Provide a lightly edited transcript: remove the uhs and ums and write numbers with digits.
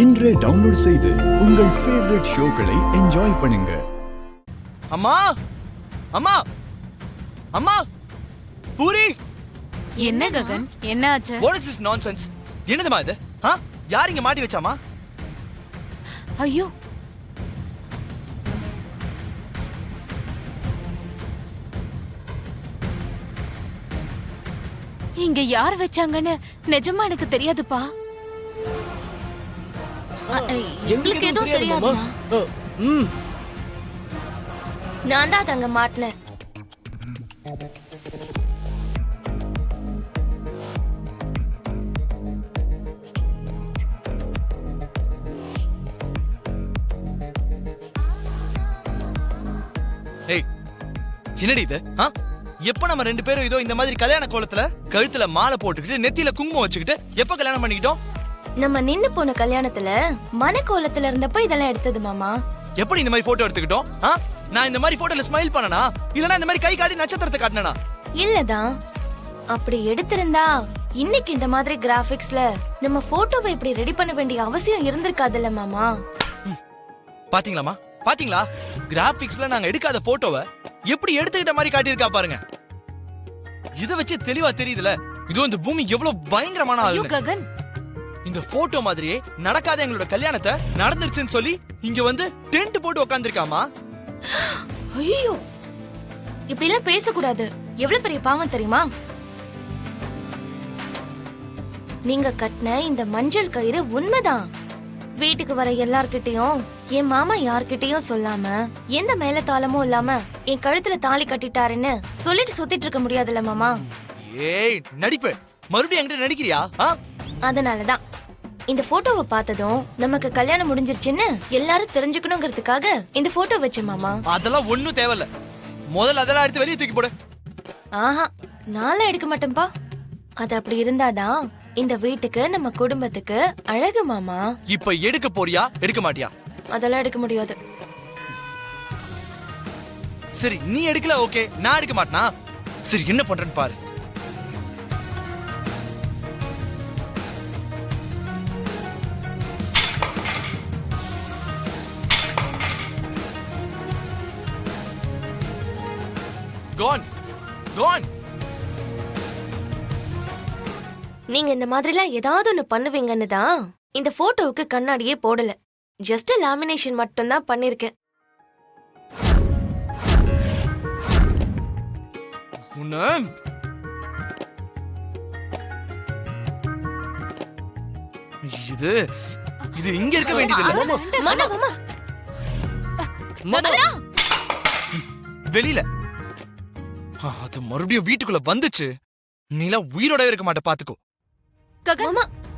இன்றே டவுன்லோட் செய்து உங்கள் ஃபேவரட் ஷோக்களை என்ஜாய் பண்ணுங்க. அம்மா அம்மா அம்மா பூரி, என்ன ககன், என்ன ஆச்சு? what is this nonsense? என்னதுமா இது? யார் இங்க மாட்டி வச்சாமா? ஐயோ, இங்க யார் வச்சாங்கன்னு நிஜமா எனக்கு தெரியாதுப்பா. எங்களுக்கு எதுவும் தெரியாதுமா. நான் தான் அங்க மாட்டினேன். என்னடி இது? எப்ப நம்ம ரெண்டு பேரும் இதோ இந்த மாதிரி கல்யாண கோலத்துல கழுத்துல மாலை போட்டுக்கிட்டு நெத்தியில குங்குமம் வச்சுக்கிட்டு எப்ப கல்யாணம் பண்ணிக்கிட்டோம்? நம்ம நின்னு போன கல்யாணத்துல மனக்கோலத்துல இருந்தப்ப இதெல்லாம் எடுத்தது மாமா. எப்படி இந்த மாதிரி போட்டோ எடுத்துக்கிட்டோம்? நான் இந்த மாதிரி போட்டோல ஸ்மைல் பண்ணனா இல்லனா இந்த மாதிரி கை காட்டி நட்சத்திரத்தை காட்டினா? இல்லதான். அப்படி எடுத்திருந்தா இன்னைக்கு இந்த மாதிரி கிராபிக்ஸ்ல நம்ம போட்டோவை இப்படி ரெடி பண்ண வேண்டிய அவசியம் இருந்திருக்காதுல்ல மாமா. பாத்தீங்களாமா, பாத்தீங்களா? கிராபிக்ஸ்ல நாங்க எடுக்காத போட்டோவை எப்படி எடுத்துக்கிட்ட மாதிரி காட்டியிருக்கா பாருங்க. இத வச்சு தெளிவா தெரியுதுல இது இந்த பூமி எவ்வளவு பயங்கரமான ஆளு. ககன், இந்த போட்டோ மாதிரியே நடக்காத எங்களோட கல்யாணத்தை நடந்துருச்சுன்னு சொல்லி இங்க வந்து டென்ட் போட்டு உட்கார்ந்திருக்காமா. ஐயோ, இப்படி எல்லாம் பேசக்கூடாது. எவ்வளவு பெரிய பாவம் தெரியுமா? நீங்க கட்டின இந்த மஞ்சள் கயிறு உண்மைதான். வீட்டுக்கு வர எல்லார்கிட்டயும் என் மாமா யார்கிட்டயும் சொல்லாம எந்த மேல தாளமும் இல்லாம என் கழுத்துல தாலி கட்டிட்டாருன்னு சொல்லிட்டு சுத்திட்டு இருக்க முடியாதுல்ல மாமா. ஏய் நடிப்பு, மறுபடியும் என்கிட்ட நடிக்கிறியா? அதனாலதான் இந்த போட்டோவை பார்த்ததும் நமக்கு கல்யாணம் முடிஞ்சிருச்சுன்னு எல்லாரும் தெரிஞ்சுக்கணுங்கிறதுக்காக இந்த போட்டோ வச்சு மாமா. அதெல்லாம் ஒண்ணும் தேவையில்ல. முதல்ல அதெல்லாம் எடுத்து வெளியே தூக்கி போடு. ஆஹா, நான்லாம் எடுக்க மாட்டேன்பா. அது அப்படி இருந்தாதான் இந்த வீட்டுக்கு நம்ம குடும்பத்துக்கு அழகு மாமா. இப்ப எடுக்க போறியா எடுக்க மாட்டியா? அதெல்லாம் எடுக்க முடியாது. சரி, நீ எடுக்கல, ஓகே, நான் எடுக்க மாட்டேனா? சரி, என்ன பண்றேன்னு பாரு. Gone. Gone. நீங்க இந்த மாதிரிலாம் ஏதாவது ஒண்ணு பண்ணுவீங்கன்னு தான் இந்த போட்டோவுக்கு கண்ணாடியே போடல. ஜஸ்ட் லாமினேஷன் மட்டும் தான் பண்ணிருக்கேன். இது இது இங்க இருக்க வேண்டியது இல்ல, வெளியில. அது மறுபடியும் வீட்டுக்குள்ள வந்துச்சு, நீலாம் உயிரோட இருக்க மாட்ட, பாத்துக்கோ. ககன்,